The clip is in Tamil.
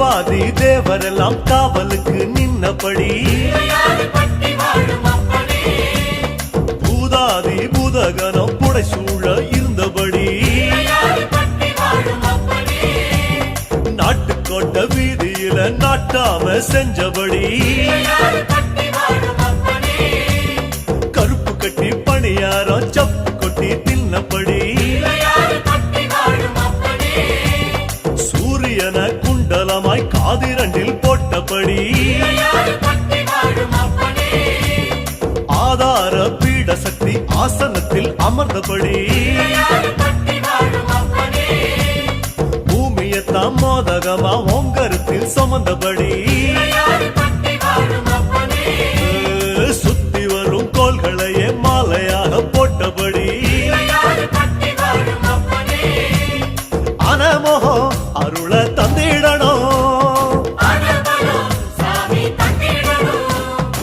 தேவாதி தேவரெல்லாம் காவலுக்கு நின்னபடி பூதாதி பூதகனம் புடைசூழ இருந்தபடி நாட்டுக்கோட்ட வீதியில நாட்டாம செஞ்சபடி கருப்பு கட்டி பணியாரம் சப்பு கொட்டி தின்னபடி சூரியன குண்டலமாய் காதிரண்டில் போட்டபடி ஆதார பீட சக்தி ஆசனத்தில் அமர்ந்தபடி பூமியத்தாம் மோதகமா ஓங்கரத்தில் சுமந்தபடி சுத்தி வரும் கோள்களையே மாலையாக போட்டபடி